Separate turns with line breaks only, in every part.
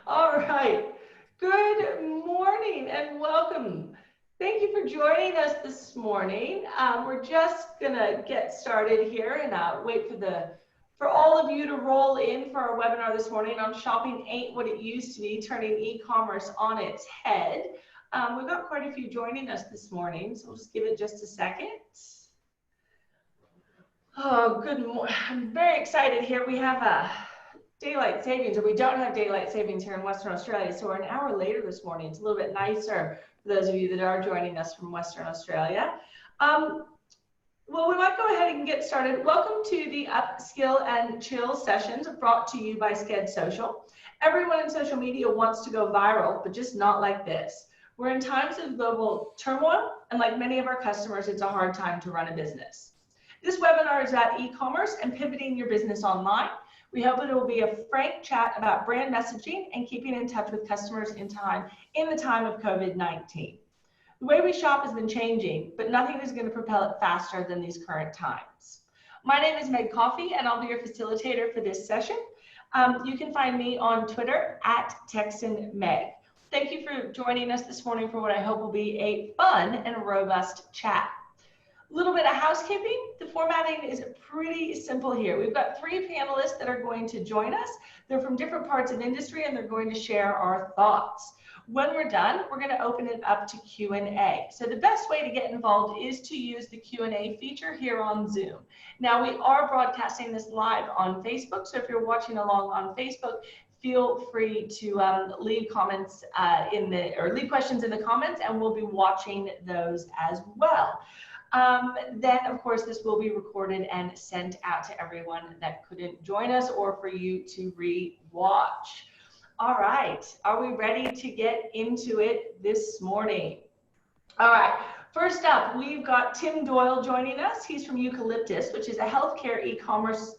All right. Good morning and welcome. Thank you for joining us this morning. We're just gonna get started here and wait for all of you to roll in for our webinar this morning on Shopping Ain't What It Used to Be, turning e-commerce on its head. We've got quite a few joining us this morning, so we'll just give it just a second. Oh, good morning. I'm very excited here. We have daylight savings, or we don't have daylight savings here in Western Australia, so we're an hour later this morning. It's a little bit nicer for those of you that are joining us from Western Australia. Well, we might go ahead and get started. Welcome to the Upskill and Chill sessions brought to you by Sked Social. Everyone in social media wants to go viral, but just not like this. We're in times of global turmoil, and like many of our customers, it's a hard time to run a business. This webinar is about e-commerce and pivoting your business online. We hope it will be a frank chat about brand messaging and keeping in touch with customers in the time of COVID-19. The way we shop has been changing, but nothing is going to propel it faster than these current times. My name is Meg Coffey, and I'll be your facilitator for this session. You can find me on Twitter at TexanMeg. Thank you for joining us this morning for what I hope will be a fun and robust chat. A little bit of housekeeping. The formatting is pretty simple here. We've got 3 panelists that are going to join us. They're from different parts of industry, and they're going to share our thoughts. When we're done, we're going to open it up to Q&A. So the best way to get involved is to use the Q&A feature here on Zoom. Now, we are broadcasting this live on Facebook, so if you're watching along on Facebook, feel free to leave comments leave questions in the comments, and we'll be watching those as well. Then, of course, this will be recorded and sent out to everyone that couldn't join us or for you to re-watch. All right, are we ready to get into it this morning? All right, first up, we've got Tim Doyle joining us. He's from Eucalyptus, which is a healthcare and e-commerce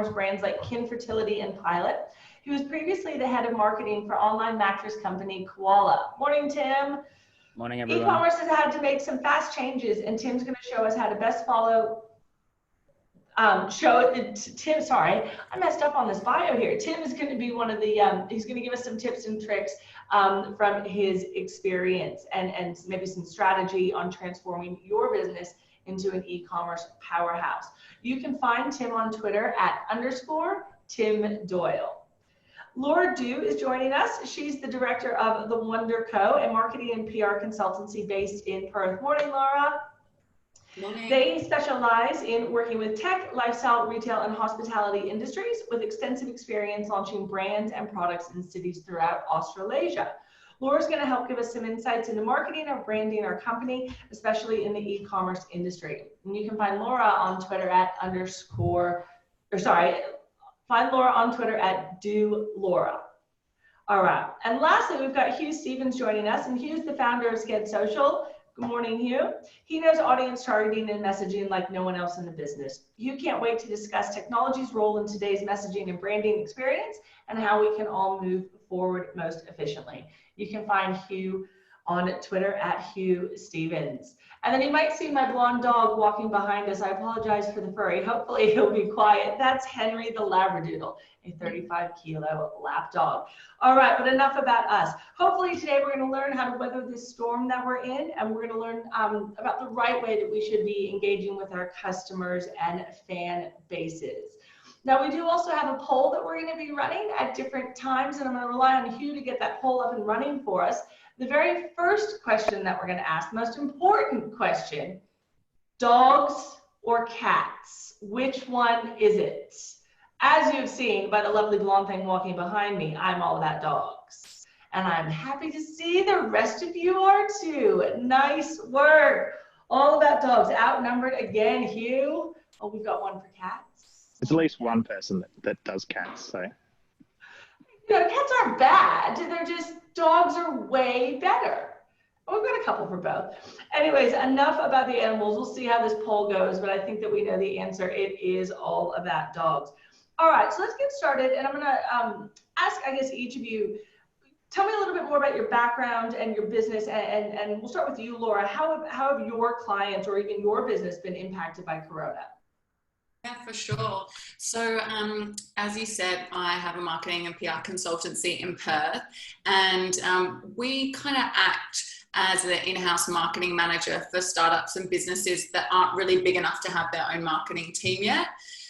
brands like Kin Fertility and Pilot. He was previously the head of marketing for online mattress company Koala. Morning, Tim.
Morning, everyone.
E-commerce has had to make some fast changes, and Tim's going to show us how to best follow. Tim, sorry, I messed up on this bio here. Tim is going to be one of the. He's going to give us some tips and tricks from his experience and maybe some strategy on transforming your business into an e-commerce powerhouse. You can find Tim on Twitter at _Tim Doyle. Laura Dew is joining us. She's the director of The Wonder Co., a marketing and PR consultancy based in Perth. Morning, Laura.
Morning.
They specialize in working with tech, lifestyle, retail, and hospitality industries with extensive experience launching brands and products in cities throughout Australasia. Laura's going to help give us some insights into marketing or branding our company, especially in the e-commerce industry. And you can find Laura on Twitter at Find Laura on Twitter at DoLaura. All right. And lastly, we've got Hugh Stevens joining us, and Hugh's the founder of Sked Social. Good morning, Hugh. He knows audience targeting and messaging like no one else in the business. Hugh can't wait to discuss technology's role in today's messaging and branding experience and how we can all move forward most efficiently. You can find Hugh on Twitter at Hugh Stevens. And then you might see my blonde dog walking behind us. I apologize for the furry. Hopefully he'll be quiet. That's Henry the Labradoodle, a 35-kilo lap dog. All right, but enough about us. Hopefully today we're going to learn how to weather this storm that we're in, and we're going to learn about the right way that we should be engaging with our customers and fan bases. Now, we do also have a poll that we're going to be running at different times, and I'm going to rely on Hugh to get that poll up and running for us. The very first question that we're going to ask, the most important question, dogs or cats? Which one is it? As you've seen by the lovely blonde thing walking behind me, I'm all about dogs. And I'm happy to see the rest of you are too. Nice work. All about dogs. Outnumbered again, Hugh. Oh, we've got one for cats.
It's at least one person that does cats, so.
You know, cats aren't bad. They're just, dogs are way better. We've got a couple for both. Anyways, enough about the animals. We'll see how this poll goes, but I think that we know the answer. It is all about dogs. All right, so let's get started. And I'm going to ask, I guess, each of you, tell me a little bit more about your background and your business. And we'll start with you, Laura. How have your clients or even your business been impacted by Corona?
Yeah, for sure. So, as you said, I have a marketing and PR consultancy in Perth, and we kind of act as the in-house marketing manager for startups and businesses that aren't really big enough to have their own marketing team yet.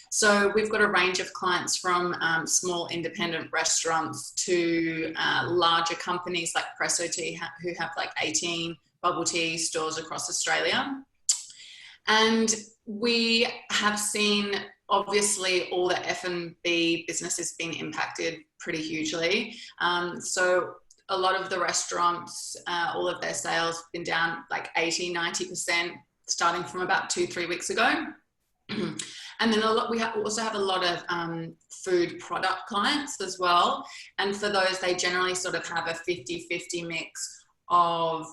So we've got a range of clients from small independent restaurants to larger companies like Presso Tea, who have like 18 bubble tea stores across Australia. And we have seen, obviously, all the F&B businesses being impacted pretty hugely. So a lot of the restaurants, all of their sales been down like 80-90%, starting from about 2-3 weeks ago. And then we also have a lot of food product clients as well. And for those, they generally sort of have a 50-50 mix of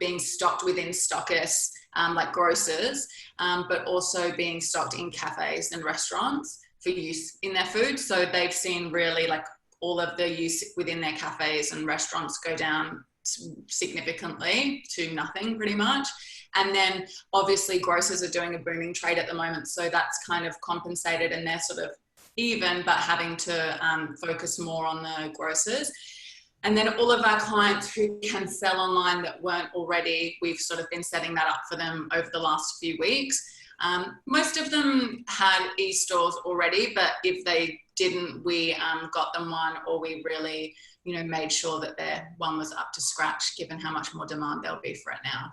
being stocked within stockists, like grocers, but also being stocked in cafes and restaurants for use in their food. So they've seen really like all of the use within their cafes and restaurants go down significantly to nothing pretty much. And then obviously grocers are doing a booming trade at the moment. So that's kind of compensated and they're sort of even, but having to focus more on the grocers. And then all of our clients who can sell online that weren't already, we've sort of been setting that up for them over the last few weeks. Most of them had e-stores already, but if they didn't, we got them one, or we really, made sure that their one was up to scratch, given how much more demand there'll be for it now.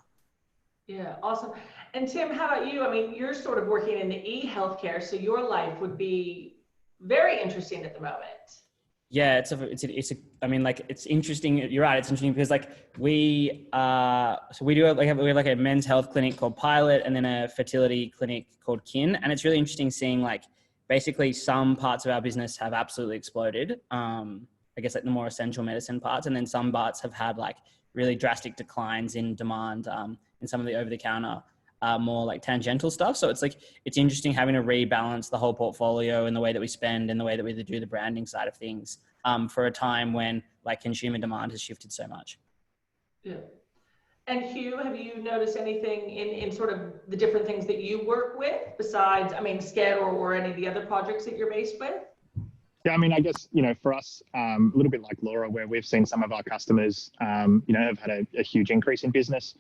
Yeah, awesome. And Tim, how about you? I mean, you're sort of working in the e-healthcare, so your life would be very interesting at the moment.
Yeah, it's interesting. You're right. It's interesting because we have a men's health clinic called Pilot and then a fertility clinic called Kin. And it's really interesting seeing basically some parts of our business have absolutely exploded. I guess the more essential medicine parts, and then some parts have had really drastic declines in demand in some of the over-the-counter more tangential stuff. So it's interesting having to rebalance the whole portfolio and the way that we spend and the way that we do the branding side of things for a time when consumer demand has shifted so much.
Yeah. And Hugh, have you noticed anything in sort of the different things that you work with besides, SCED or any of the other projects that you're based with?
Yeah, I guess, for us, a little bit like Laura, where we've seen some of our customers, have had a huge increase in business.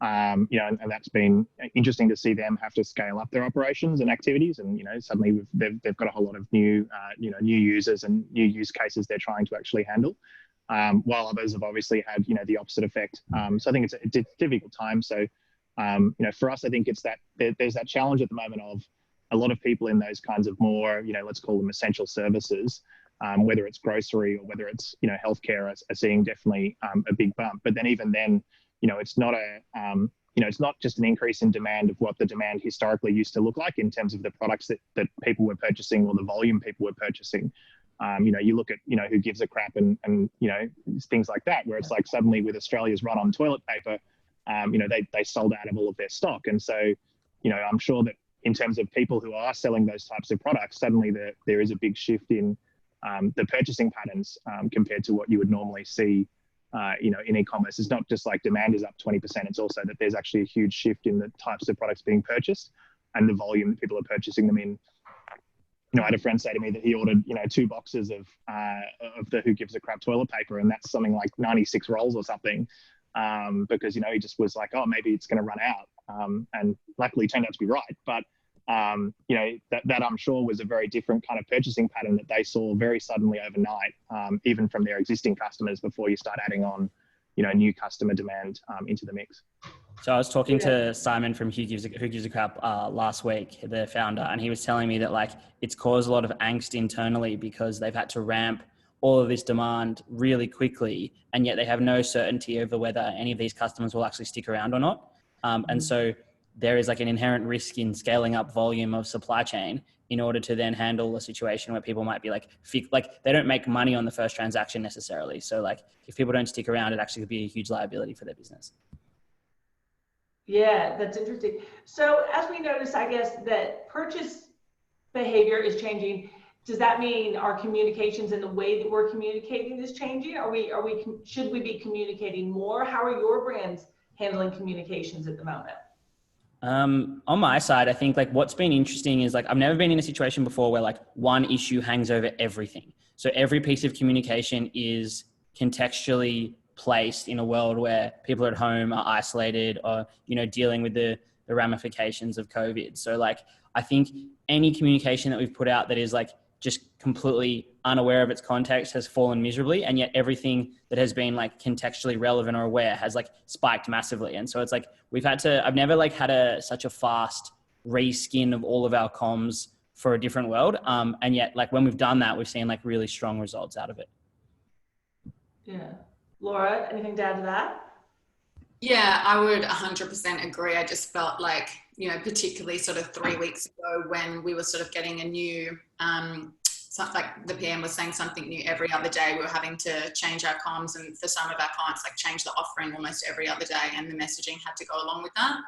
And that's been interesting to see them have to scale up their operations and activities. And, suddenly they've got a whole lot of new users and new use cases they're trying to actually handle, while others have obviously had, the opposite effect. So I think it's a difficult time. So, for us, I think it's that there's that challenge at the moment of a lot of people in those kinds of more, let's call them essential services, whether it's grocery or whether it's, healthcare are seeing definitely a big bump. But then even then, it's not it's not just an increase in demand of what the demand historically used to look like in terms of the products that people were purchasing or the volume people were purchasing. You look at, who gives a crap and things like that, where it's suddenly with Australia's run on toilet paper, they sold out of all of their stock. And so, I'm sure that in terms of people who are selling those types of products, suddenly there is a big shift in the purchasing patterns compared to what you would normally see, in e-commerce. It's not just demand is up 20%. It's also that there's actually a huge shift in the types of products being purchased and the volume that people are purchasing them in. I had a friend say to me that he ordered, 2 boxes of the Who Gives a Crap toilet paper, and that's something like 96 rolls or something, because, he just was like, oh, maybe it's going to run out. And luckily turned out to be right. But, that I'm sure was a very different kind of purchasing pattern that they saw very suddenly overnight, even from their existing customers before you start adding on, new customer demand into the mix.
So I was talking to Simon from Who Gives a Crap last week, the founder, and he was telling me that it's caused a lot of angst internally because they've had to ramp all of this demand really quickly, and yet they have no certainty over whether any of these customers will actually stick around or not. And so there is an inherent risk in scaling up volume of supply chain in order to then handle a situation where people might be they don't make money on the first transaction necessarily. So if people don't stick around, it actually could be a huge liability for their business.
Yeah, that's interesting. So as we notice, I guess that purchase behavior is changing. Does that mean our communications and the way that we're communicating is changing? Should we be communicating more? How are your brands handling communications at the moment?
On my side, I think like what's been interesting is like I've never been in a situation before where like one issue hangs over everything. So every piece of communication is contextually placed in a world where people at home are isolated or, you know, dealing with the ramifications of COVID. So like I think any communication that we've put out that is like just completely unaware of its context has fallen miserably, and yet everything that has been like contextually relevant or aware has like spiked massively. And so it's like I've never like had such a fast reskin of all of our comms for a different world, and yet like when we've done that, we've seen like really strong results out of it.
Yeah. Laura, anything to add to that?
Yeah, I would 100% agree. I just felt like, you know, particularly sort of 3 weeks ago when we were sort of getting a new, like the PM was saying something new every other day. We were having to change our comms, and for some of our clients, like change the offering almost every other day, and the messaging had to go along with that.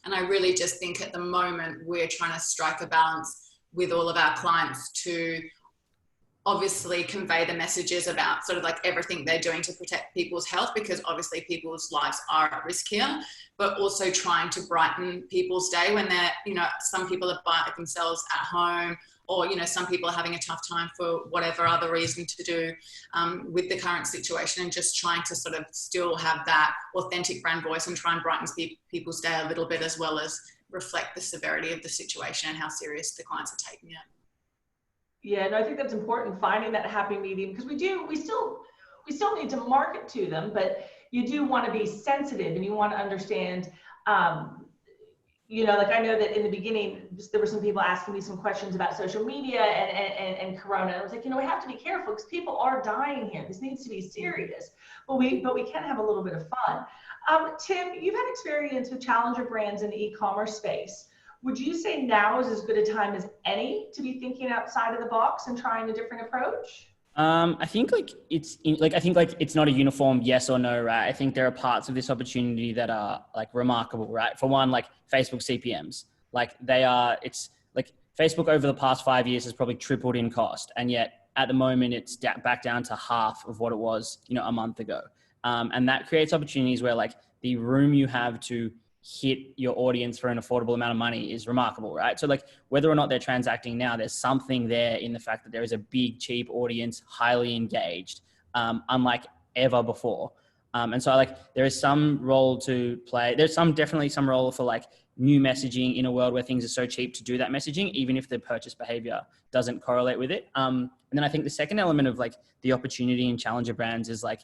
And I really just think at the moment we're trying to strike a balance with all of our clients to obviously convey the messages about sort of like everything they're doing to protect people's health, because obviously people's lives are at risk here, but also trying to brighten people's day when they're, you know, some people are by themselves at home, or, you know, some people are having a tough time for whatever other reason to do with the current situation, and just trying to sort of still have that authentic brand voice and try and brighten people's day a little bit, as well as reflect the severity of the situation and how serious the clients are taking it.
Yeah, no, I think that's important, finding that happy medium, because we still need to market to them, but you do want to be sensitive and you want to understand, you know, like I know that in the beginning, there were some people asking me some questions about social media and Corona. And I was like, you know, we have to be careful because people are dying here. This needs to be serious, but we can have a little bit of fun. Tim, you've had experience with challenger brands in the e-commerce space. Would you say now is as good a time as any to be thinking outside of the box and trying a different approach?
I think it's not a uniform yes or no, right? I think there are parts of this opportunity that are like remarkable, right? For one, like Facebook CPMs, like it's like Facebook over the past 5 years has probably tripled in cost. And yet at the moment it's back down to half of what it was, you know, a month ago. And that creates opportunities where like the room you have to hit your audience for an affordable amount of money is remarkable, right? So like whether or not they're transacting now, there's something there in the fact that there is a big, cheap audience, highly engaged, unlike ever before. And so like there is some role to play. There's definitely some role for like new messaging in a world where things are so cheap to do that messaging, even if the purchase behavior doesn't correlate with it. And then I think the second element of like the opportunity in challenger brands is like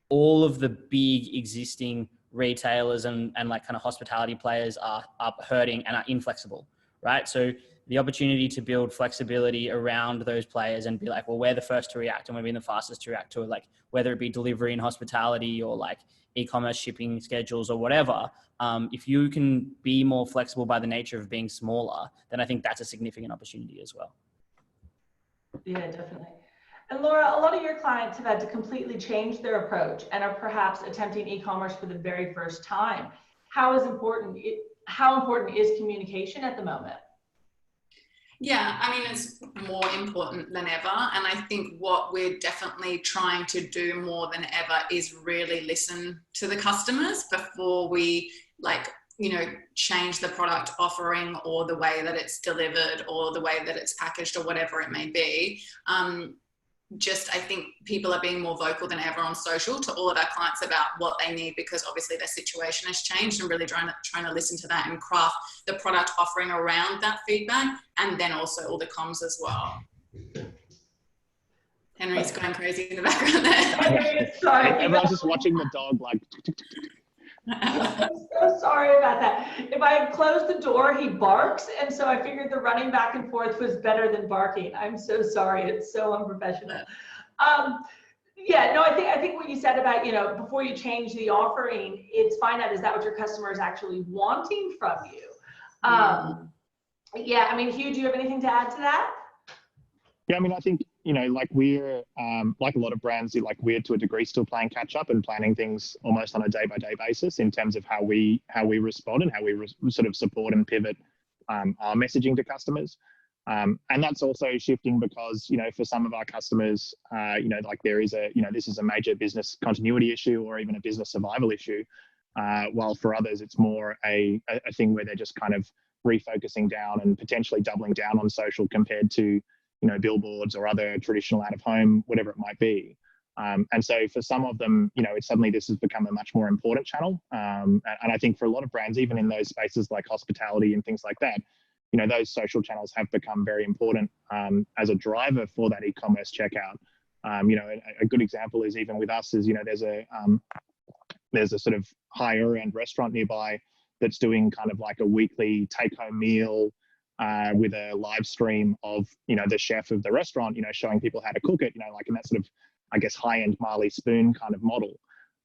all of the big existing retailers and like kind of hospitality players are hurting and are inflexible, right? So the opportunity to build flexibility around those players and be like, well, we're the first to react and we're being the fastest to react to it, like whether it be delivery and hospitality or like e-commerce shipping schedules or whatever. If you can be more flexible by the nature of being smaller, then I think that's a significant opportunity as well.
Yeah, definitely. And Laura, a lot of your clients have had to completely change their approach and are perhaps attempting e-commerce for the very first time. How important is communication at the moment?
Yeah, I mean, it's more important than ever. And I think what we're definitely trying to do more than ever is really listen to the customers before we change the product offering or the way that it's delivered or the way that it's packaged or whatever it may be. I think people are being more vocal than ever on social to all of our clients about what they need, because obviously their situation has changed, and really trying to listen to that and craft the product offering around that feedback, and then also all the comms as well. Henry's going crazy in the background there.
Sorry.
Everyone's just watching the dog like.
I'm so sorry about that. If I had closed the door, he barks, and so I figured the running back and forth was better than barking. I'm so sorry. It's so unprofessional. Yeah, no, I think what you said about, you know, before you change the offering, it's find out, is that what your customer is actually wanting from you? Yeah, I mean, Hugh, do you have anything to add to that?
Yeah, I mean, I think, you know, like we're, like a lot of brands, like we're to a degree still playing catch up and planning things almost on a day by day basis in terms of how we respond and how we sort of support and pivot our messaging to customers. And that's also shifting because, you know, for some of our customers, you know, like there is this is a major business continuity issue or even a business survival issue. while for others it's more a thing where they're just kind of refocusing down and potentially doubling down on social compared to billboards or other traditional out of home, whatever it might be. And so for some of them, it's suddenly this has become a much more important channel. And I think for a lot of brands, even in those spaces like hospitality and things like that, those social channels have become very important as a driver for that e-commerce checkout. A good example is even with us is, there's a sort of higher end restaurant nearby that's doing kind of like a weekly take home meal with a live stream of, the chef of the restaurant, showing people how to cook it, like in that sort of, I guess, high end Marley Spoon kind of model.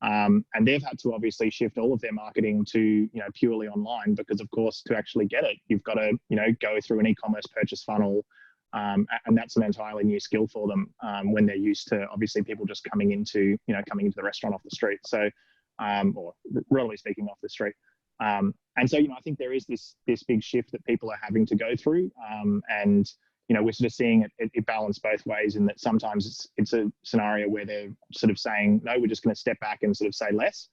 And they've had to obviously shift all of their marketing to, purely online because of course, to actually get it, you've got to, go through an e-commerce purchase funnel. And that's an entirely new skill for them when they're used to obviously people just coming into the restaurant off the street. So, or relatively speaking, off the street. And so, I think there is this big shift that people are having to go through. And, we're sort of seeing it balance both ways in that sometimes it's a scenario where they're sort of saying, no, we're just going to step back and sort of say less.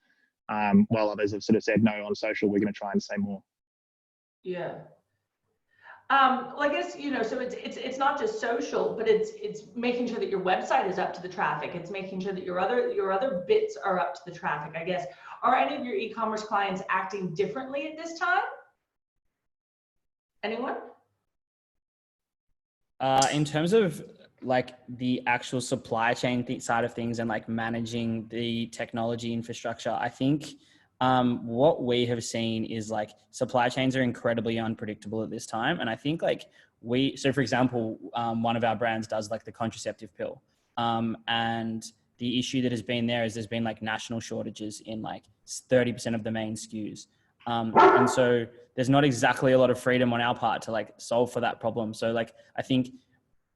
While others have sort of said, no, on social, we're going to try and say more.
Yeah. Well, I guess, so it's not just social, but it's making sure that your website is up to the traffic. It's making sure that your other bits are up to the traffic, I guess. Are any of your e-commerce clients acting differently at this time? Anyone?
In terms of like the actual supply chain side of things and like managing the technology infrastructure, I think what we have seen is like supply chains are incredibly unpredictable at this time. And I think like so for example, one of our brands does like the contraceptive pill. And the issue that has been there is there's been like national shortages in like 30% of the main SKUs. And so there's not exactly a lot of freedom on our part to like solve for that problem. So like, I think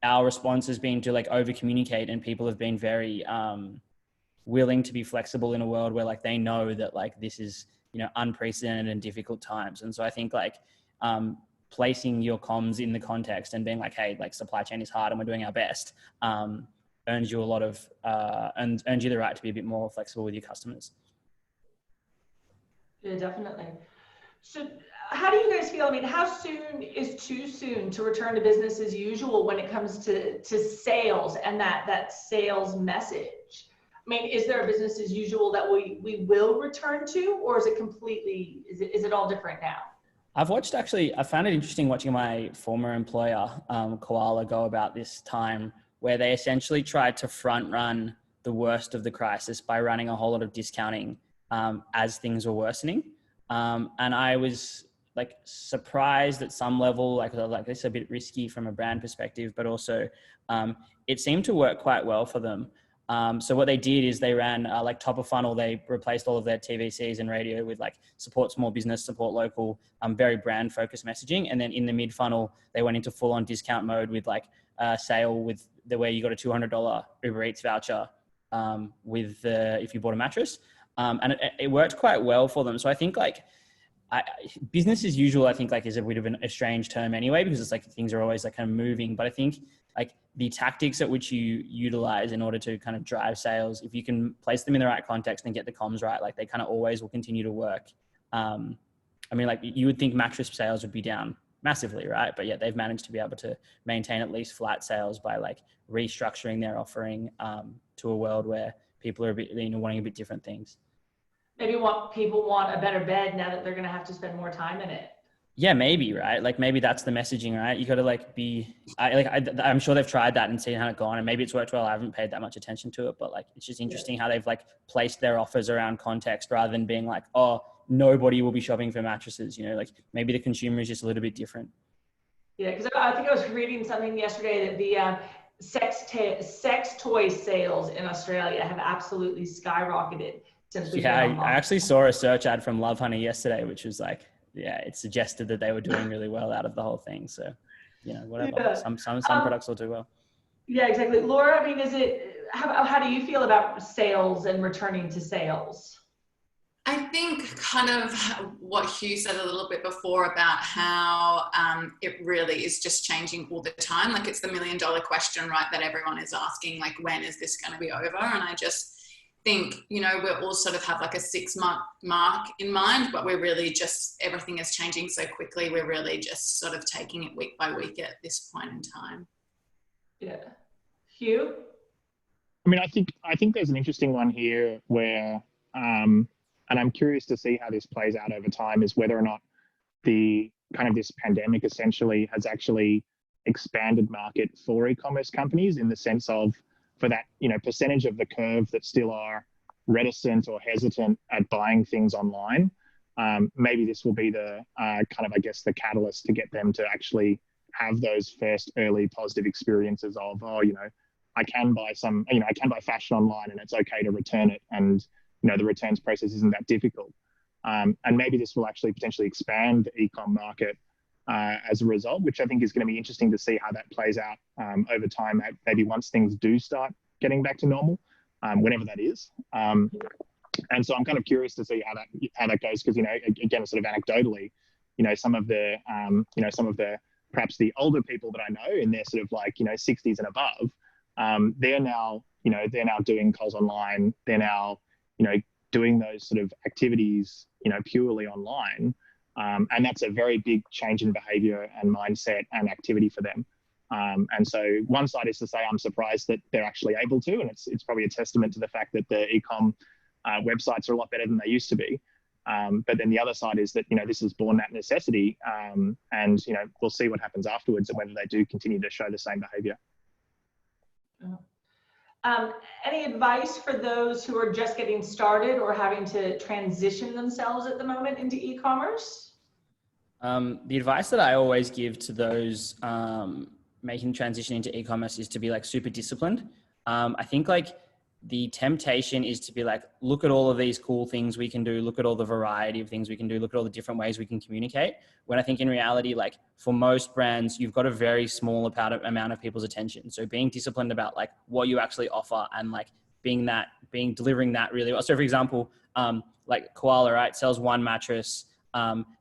our response has been to like over communicate, and people have been very willing to be flexible in a world where like they know that like this is, unprecedented and difficult times. And so I think like placing your comms in the context and being like, hey, like supply chain is hard and we're doing our best, earns you a lot of, and earns you the right to be a bit more flexible with your customers.
Yeah, definitely. So how do you guys feel? I mean, how soon is too soon to return to business as usual when it comes to sales and that sales message? I mean, is there a business as usual that we will return to, or is it completely, is it all different now?
I found it interesting watching my former employer, Koala, go about this time where they essentially tried to front run the worst of the crisis by running a whole lot of discounting as things were worsening. And I was like surprised at some level, like this is a bit risky from a brand perspective, but also it seemed to work quite well for them. So what they did is they ran like top of funnel, they replaced all of their TVCs and radio with like support small business, support local, very brand focused messaging. And then in the mid funnel, they went into full on discount mode with like a sale with where you got a $200 Uber Eats voucher if you bought a mattress. And it worked quite well for them. So I think like business as usual, I think like is a bit of a strange term anyway, because it's like things are always like kind of moving. But I think like the tactics at which you utilize in order to kind of drive sales, if you can place them in the right context and get the comms right, like they kind of always will continue to work. I mean, like you would think mattress sales would be down massively, right? But yet they've managed to be able to maintain at least flat sales by like restructuring their offering to a world where people are a bit, wanting a bit different things.
Maybe people want a better bed now that they're going to have to spend more time in it.
Yeah, maybe, right? Like maybe that's the messaging, right? You got to like I'm sure they've tried that and seen how it's gone, and maybe it's worked well. I haven't paid that much attention to it, but like, it's just interesting how they've like placed their offers around context rather than being like, oh, nobody will be shopping for mattresses. Like maybe the consumer is just a little bit different.
Yeah, because I think I was reading something yesterday that the sex toy sales in Australia have absolutely skyrocketed.
Yeah, I actually saw a search ad from Love Honey yesterday, which was like, yeah, it suggested that they were doing really well out of the whole thing. So, whatever. Yeah. Some products will do well.
Yeah, exactly. Laura, I mean, how do you feel about sales and returning to sales?
I think kind of what Hugh said a little bit before about how it really is just changing all the time. Like it's the $1 million question, right, that everyone is asking, like, when is this going to be over? And I just think, you know, we all sort of have like a 6-month mark in mind, but we're really just, everything is changing so quickly. We're really just sort of taking it week by week at this point in time.
Yeah. Hugh?
I mean, I think there's an interesting one here where, and I'm curious to see how this plays out over time, is whether or not the kind of this pandemic essentially has actually expanded market for e-commerce companies, in the sense of, for that, you know, percentage of the curve that still are reticent or hesitant at buying things online. Maybe this will be the kind of, I guess, the catalyst to get them to actually have those first early positive experiences of, oh, you know, I can buy fashion online and it's okay to return it. And, you know, the returns process isn't that difficult. And maybe this will actually potentially expand the e-com market as a result, which I think is going to be interesting to see how that plays out over time, maybe once things do start getting back to normal, whenever that is. And so I'm kind of curious to see how that goes, because, you know, again, sort of anecdotally, you know, some of the perhaps the older people that I know in their sort of like, you know, 60s and above, they're now doing Coles online. They're now, you know, doing those sort of activities, you know, purely online. And that's a very big change in behavior and mindset and activity for them. And so one side is to say, I'm surprised that they're actually able to, and it's probably a testament to the fact that the e-com websites are a lot better than they used to be. But then the other side is that, you know, this is born that necessity, and, you know, we'll see what happens afterwards and whether they do continue to show the same behavior.
Any advice for those who are just getting started or having to transition themselves at the moment into e-commerce?
The advice that I always give to those making transition into e-commerce is to be like super disciplined. I think like the temptation is to be like, look at all of these cool things we can do, look at all the variety of things we can do, look at all the different ways we can communicate. When I think in reality, like for most brands, you've got a very small amount of people's attention. So being disciplined about like what you actually offer and like delivering that really well. So for example, like Koala, right, sells one mattress,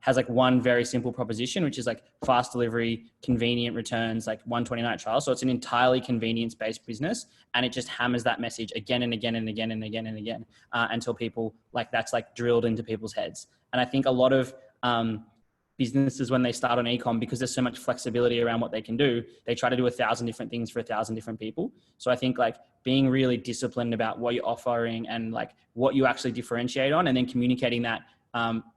has like one very simple proposition, which is like fast delivery, convenient returns, like 120-night trial. So it's an entirely convenience-based business, and it just hammers that message again and again and again and again and again until people like that's like drilled into people's heads. And I think a lot of businesses, when they start on e-com, because there's so much flexibility around what they can do, they try to do 1,000 different things for 1,000 different people. So I think like being really disciplined about what you're offering and like what you actually differentiate on, and then communicating that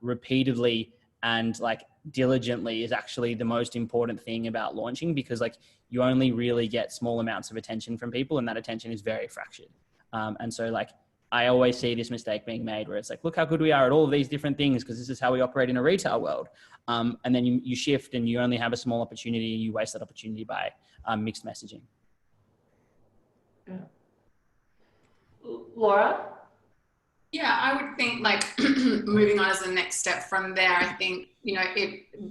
repeatedly and like diligently is actually the most important thing about launching, because like you only really get small amounts of attention from people, and that attention is very fractured. And so like I always see this mistake being made where it's like, look how good we are at all of these different things because this is how we operate in a retail world. And then you shift and you only have a small opportunity, and you waste that opportunity by mixed messaging.
Yeah. Laura?
Yeah, I would think like moving on as the next step from there, I think, you know,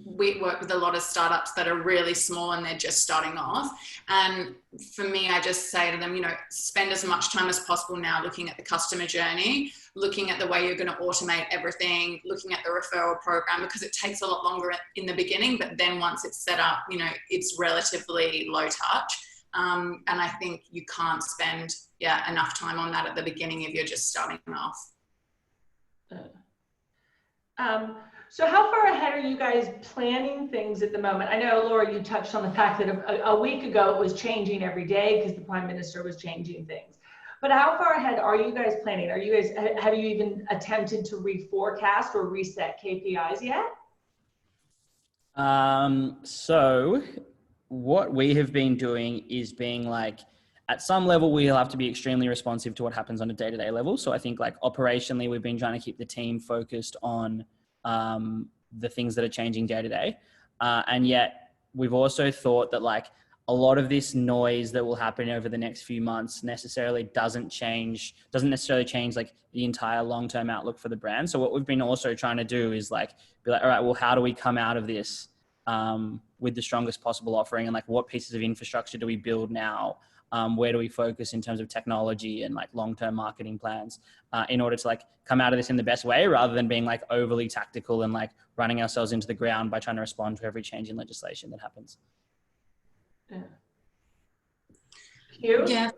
we work with a lot of startups that are really small and they're just starting off. And for me, I just say to them, you know, spend as much time as possible now looking at the customer journey, looking at the way you're going to automate everything, looking at the referral program, because it takes a lot longer in the beginning, but then once it's set up, you know, it's relatively low touch. And I think you can't spend enough time on that at the beginning if you're just starting off.
So how far ahead are you guys planning things at the moment? I know, Laura, you touched on the fact that a week ago it was changing every day because the Prime Minister was changing things. But how far ahead are you guys planning? Have you even attempted to reforecast or reset KPIs yet?
So what we have been doing is being like, at some level, we'll have to be extremely responsive to what happens on a day-to-day level. So I think like operationally, we've been trying to keep the team focused on the things that are changing day to day. And yet we've also thought that like a lot of this noise that will happen over the next few months doesn't necessarily change like the entire long-term outlook for the brand. So what we've been also trying to do is like, be like, all right, well, how do we come out of this with the strongest possible offering? And like, what pieces of infrastructure do we build now? Where do we focus in terms of technology and like long-term marketing plans in order to like come out of this in the best way, rather than being like overly tactical and like running ourselves into the ground by trying to respond to every change in legislation that happens.
Yeah. Hugh?
Yeah.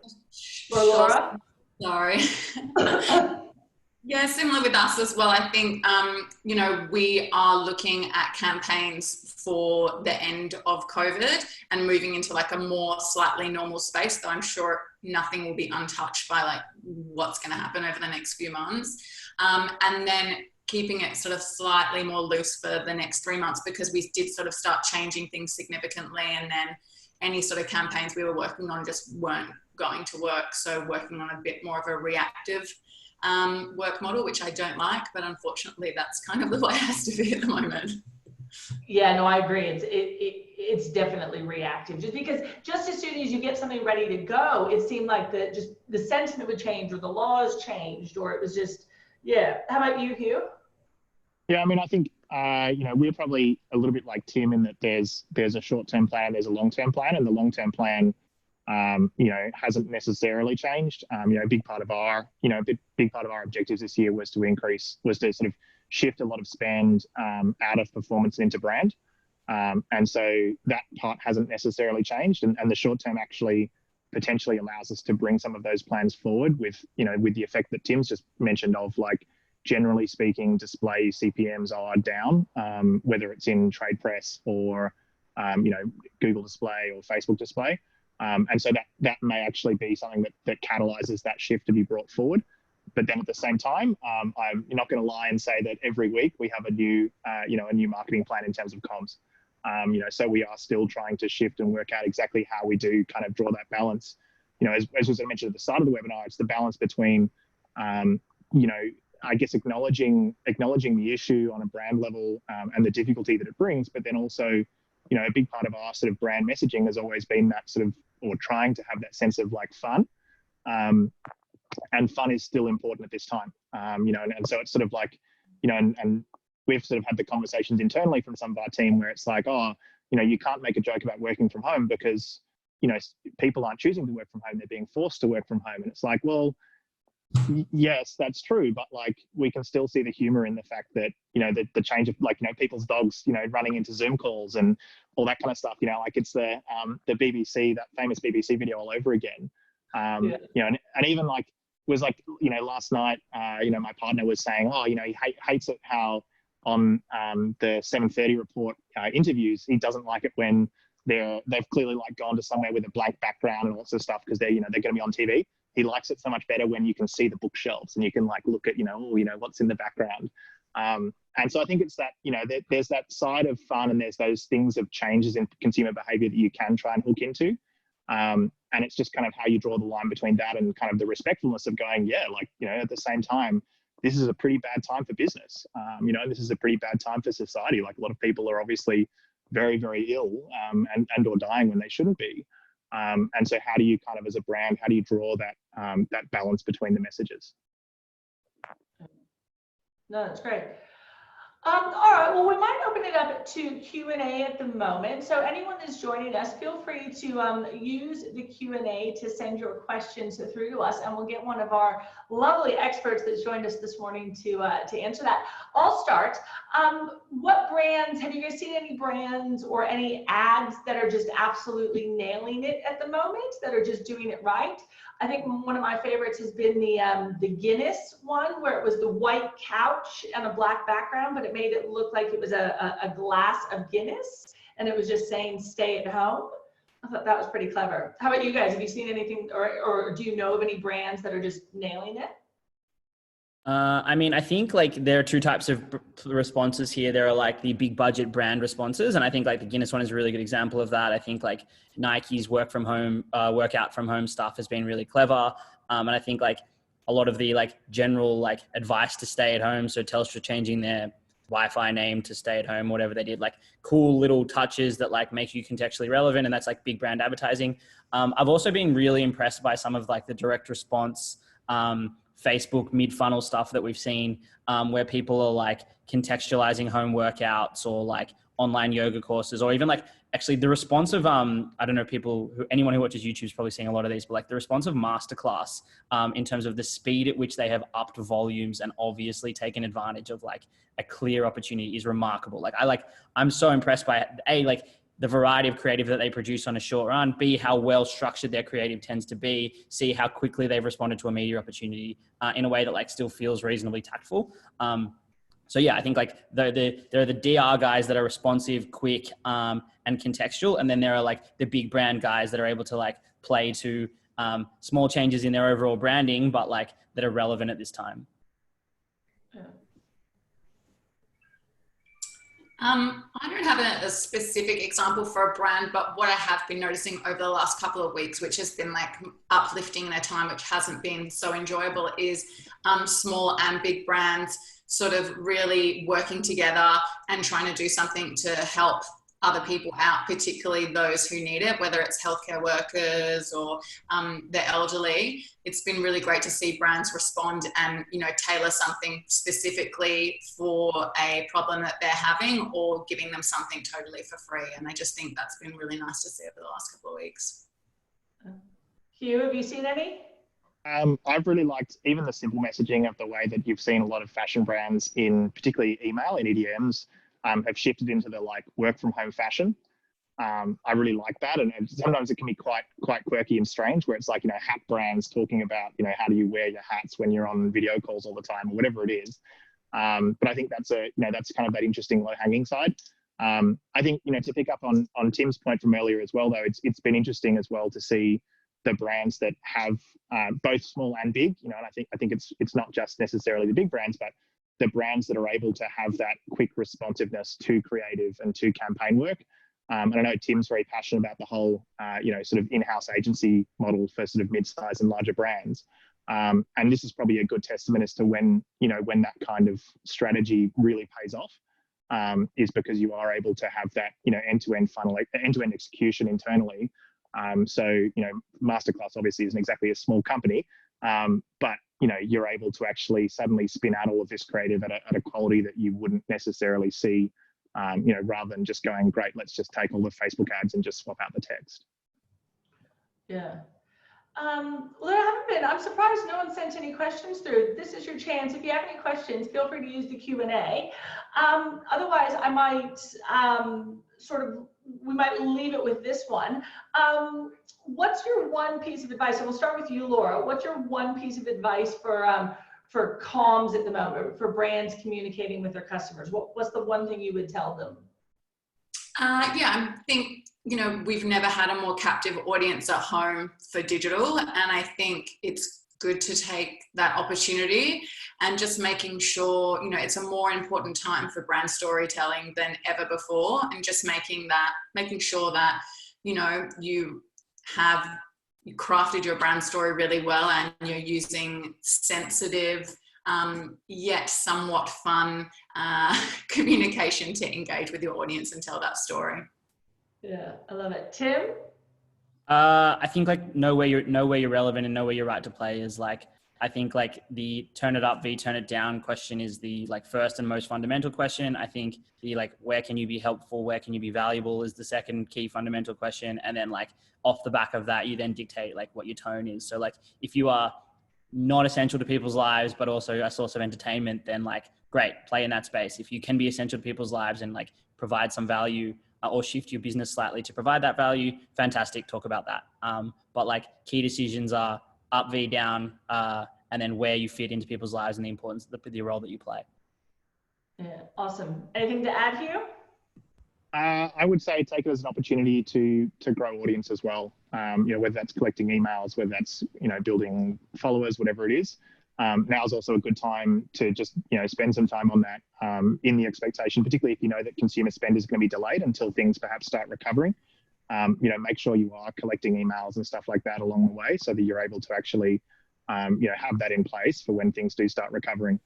Or Laura?
Sorry. Yeah, similar with us as well. I think, you know, we are looking at campaigns for the end of COVID and moving into like a more slightly normal space, though I'm sure nothing will be untouched by like what's going to happen over the next few months. And then keeping it sort of slightly more loose for the next 3 months, because we did sort of start changing things significantly, and then any sort of campaigns we were working on just weren't going to work. So working on a bit more of a reactive work model, which I don't like, but unfortunately that's kind of the way it has to be at the moment.
Yeah, no, I agree. It's definitely reactive, just because just as soon as you get something ready to go, it seemed like the sentiment would change, or the laws changed, or it was just, yeah. How about you, Hugh?
Yeah, I mean, I think you know, we're probably a little bit like Tim in that there's a short-term plan, there's a long-term plan, and the long-term plan you know, hasn't necessarily changed. You know, a big part of our, you know, big part of our objectives this year was to sort of shift a lot of spend out of performance and into brand. And so that part hasn't necessarily changed. And the short term actually potentially allows us to bring some of those plans forward with, you know, with the effect that Tim's just mentioned of, like, generally speaking, display CPMs are down, whether it's in trade press or, you know, Google display or Facebook display. And so that may actually be something that catalyzes that shift to be brought forward. But then at the same time, I'm not going to lie and say that every week we have a new, you know, a new marketing plan in terms of comms. You know, so we are still trying to shift and work out exactly how we do kind of draw that balance. You know, as was mentioned at the start of the webinar, it's the balance between, you know, I guess acknowledging the issue on a brand level and the difficulty that it brings, but then also, you know, a big part of our sort of brand messaging has always been that sort of, or trying to have that sense of like fun. And fun is still important at this time. You know, and so it's sort of like, you know, and we've sort of had the conversations internally from some of our team where it's like, oh, you know, you can't make a joke about working from home because, you know, people aren't choosing to work from home, they're being forced to work from home. And it's like, well, yes, that's true, but like we can still see the humor in the fact that, you know, the change of, like, you know, people's dogs, you know, running into Zoom calls and all that kind of stuff. You know, like it's the BBC, that famous BBC video all over again. You know, and even like was like, you know, last night, you know, my partner was saying, oh, you know, he hates it how on the 7:30 report interviews, he doesn't like it when they've clearly like gone to somewhere with a blank background and all sorts of stuff because they're, you know, they're going to be on TV. He likes it so much better when you can see the bookshelves and you can like look at, you know, what's in the background. And so I think it's that, you know, there's that side of fun and there's those things of changes in consumer behavior that you can try and hook into. And it's just kind of how you draw the line between that and kind of the respectfulness of going, yeah, like, you know, at the same time, this is a pretty bad time for business. You know, this is a pretty bad time for society. Like a lot of people are obviously very, very ill and or dying when they shouldn't be. And so how do you kind of, as a brand, how do you draw that that balance between the messages?
No, that's great. All right, well, we might open it up to Q&A at the moment. So anyone that's joining us, feel free to use the Q&A to send your questions through to us, and we'll get one of our lovely experts that's joined us this morning to answer that. I'll start. What brands, have you guys seen any brands or any ads that are just absolutely nailing it at the moment, that are just doing it right? I think one of my favorites has been the Guinness one, where it was the white couch and a black background, but it made it look like it was a glass of Guinness, and it was just saying stay at home. I thought that was pretty clever. How about you guys? Have you seen anything, or do you know of any brands that are just nailing it?
I mean, I think like there are two types of responses here. There are like the big budget brand responses. And I think like the Guinness one is a really good example of that. I think like Nike's workout from home stuff has been really clever. And I think like a lot of the like general like advice to stay at home. So Telstra changing their Wi-Fi name to stay at home, whatever they did, like cool little touches that like make you contextually relevant. And that's like big brand advertising. I've also been really impressed by some of like the direct response, Facebook mid-funnel stuff that we've seen, where people are like contextualizing home workouts or like online yoga courses, or even like actually the response of, I don't know, anyone who watches YouTube is probably seeing a lot of these, but like the response of Masterclass in terms of the speed at which they have upped volumes and obviously taken advantage of like a clear opportunity is remarkable. I'm so impressed by it. Like the variety of creative that they produce on a short run, B, how well structured their creative tends to be, C, how quickly they've responded to a media opportunity in a way that like still feels reasonably tactful. So yeah, I think like there are the DR guys that are responsive, quick, and contextual. And then there are like the big brand guys that are able to like play to small changes in their overall branding, but like that are relevant at this time.
Yeah.
I don't have a specific example for a brand, but what I have been noticing over the last couple of weeks, which has been like uplifting in a time which hasn't been so enjoyable, is small and big brands sort of really working together and trying to do something to help other people out, particularly those who need it, whether it's healthcare workers or the elderly. It's been really great to see brands respond and, you know, tailor something specifically for a problem that they're having or giving them something totally for free. And I just think that's been really nice to see over the last couple of weeks.
Hugh, have you seen any?
I've really liked even the simple messaging of the way that you've seen a lot of fashion brands in particularly email and EDMs have shifted into the like work from home fashion. I really like that. And sometimes it can be quite quirky and strange where it's like, you know, hat brands talking about, you know, how do you wear your hats when you're on video calls all the time or whatever it is. But I think that's that's kind of that interesting low hanging side. I think, you know, to pick up on Tim's point from earlier as well, though, it's been interesting as well to see the brands that have both small and big, you know, and I think it's not just necessarily the big brands, but the brands that are able to have that quick responsiveness to creative and to campaign work. And I know Tim's very passionate about the whole, you know, sort of in-house agency model for sort of mid-size and larger brands. And this is probably a good testament as to when that kind of strategy really pays off, is because you are able to have that, you know, end-to-end funnel, end-to-end execution internally. So, you know, Masterclass obviously isn't exactly a small company, but you know, you're able to actually suddenly spin out all of this creative at a quality that you wouldn't necessarily see, you know, rather than just going, great, let's just take all the Facebook ads and just swap out the text.
Yeah. Well, there haven't been. I'm surprised no one sent any questions through. This is your chance. If you have any questions, feel free to use the Q&A. Otherwise, I might we might leave it with this one. What's your one piece of advice? And we'll start with you, Laura. What's your one piece of advice for comms at the moment, for brands communicating with their customers? What's the one thing you would tell them?
Yeah, I think, you know, we've never had a more captive audience at home for digital. And I think it's good to take that opportunity and just making sure, you know, it's a more important time for brand storytelling than ever before. And just making sure that, you know, you crafted your brand story really well and you're using sensitive, yet somewhat fun communication to engage with your audience and tell that story.
Yeah, I love it. Tim?
I think like know where you're relevant and know where you're right to play is like, I think like the turn it up v turn it down question is the like first and most fundamental question. I think the like where can you be helpful, where can you be valuable is the second key fundamental question. And then like off the back of that, you then dictate like what your tone is. So like if you are not essential to people's lives, but also a source of entertainment, then like great, play in that space. If you can be essential to people's lives and like provide some value or shift your business slightly to provide that value, fantastic, talk about that. But like key decisions are up v down, and then where you fit into people's lives and the importance of the role that you play.
Yeah, awesome. Anything to add, Hugh?
I would say take it as an opportunity to grow audience as well. You know, whether that's collecting emails, whether that's, you know, building followers, whatever it is. Now is also a good time to just, you know, spend some time on that in the expectation, particularly if you know that consumer spend is going to be delayed until things perhaps start recovering. You know, make sure you are collecting emails and stuff like that along the way so that you're able to actually, you know, have that in place for when things do start recovering.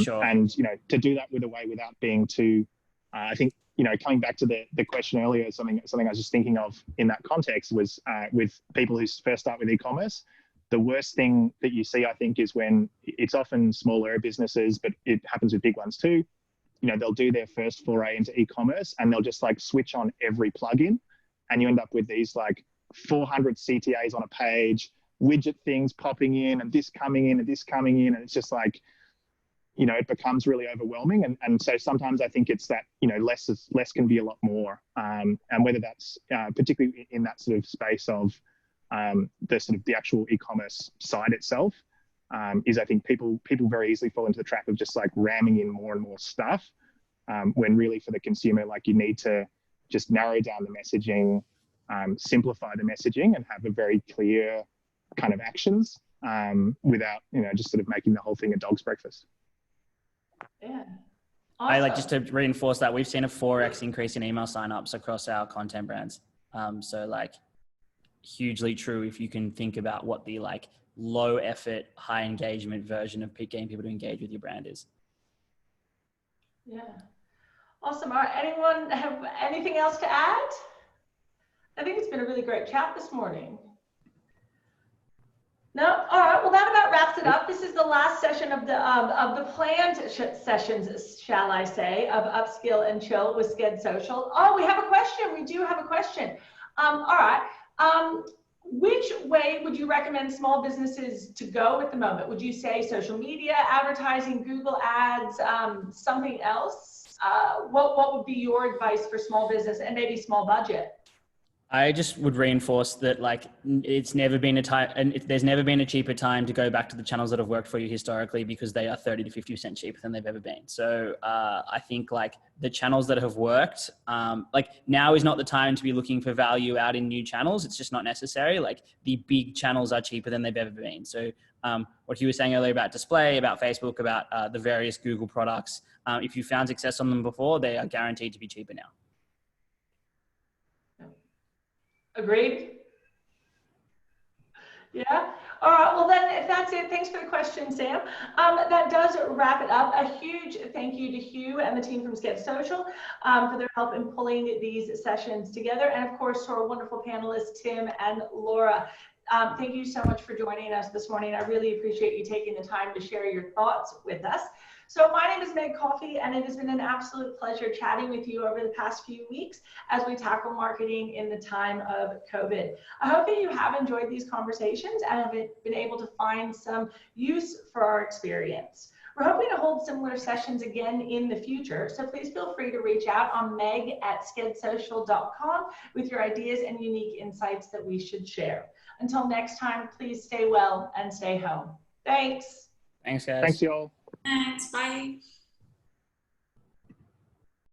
Sure.
And, you know, to do that without being too, I think, you know, coming back to the question earlier, something I was just thinking of in that context was with people who first start with e-commerce. The worst thing that you see, I think, is when it's often smaller businesses, but it happens with big ones too. You know, they'll do their first foray into e-commerce and they'll just like switch on every plugin, and you end up with these like 400 CTAs on a page, widget things popping in, and this coming in, and this coming in, and it's just like, it becomes really overwhelming. And so sometimes I think it's that, less can be a lot more. And whether that's particularly in that sort of space of the actual e-commerce side itself, is I think people very easily fall into the trap of just like ramming in more and more stuff, when really for the consumer, like you need to just narrow down the messaging, simplify the messaging, and have a very clear kind of actions, without, just sort of making the whole thing a dog's breakfast.
Yeah.
I
Awesome.
just to reinforce that we've seen a 4x increase in email signups across our content brands. So like hugely true if you can think about what the like low effort, high engagement version of getting people to engage with your brand is.
Yeah. Awesome. All right. Anyone have anything else to add? I think it's been a really great chat this morning. No? All right. Well, that about wraps it up. This is the last session of the planned sessions, shall I say, of Upskill and Chill with Sked Social. Oh, we have a question. We do have a question. All right. Which way would you recommend small businesses to go at the moment? Would you say social media, advertising, Google ads, something else? What would be your advice for small business and maybe small budget?
I just would reinforce that like it's never been a time, and there's never been a cheaper time to go back to the channels that have worked for you historically, because they are 30 to 50% cheaper than they've ever been. So I think like the channels that have worked, like now is not the time to be looking for value out in new channels. It's just not necessary. Like the big channels are cheaper than they've ever been. So what you were saying earlier about display, about Facebook, about the various Google products, if you found success on them before, they are guaranteed to be cheaper now.
Agreed? Yeah? All right, well then, if that's it, thanks for the question, Sam. That does wrap it up. A huge thank you to Hugh and the team from Sked Social for their help in pulling these sessions together. And of course, to our wonderful panelists, Tim and Laura. Thank you so much for joining us this morning. I really appreciate you taking the time to share your thoughts with us. So my name is Meg Coffey, and it has been an absolute pleasure chatting with you over the past few weeks as we tackle marketing in the time of COVID. I hope that you have enjoyed these conversations and have been able to find some use for our experience. We're hoping to hold similar sessions again in the future, so please feel free to reach out on meg@skedsocial.com with your ideas and unique insights that we should share. Until next time, please stay well and stay home. Thanks.
Thanks, guys.
Thanks, y'all.
Thanks. Bye.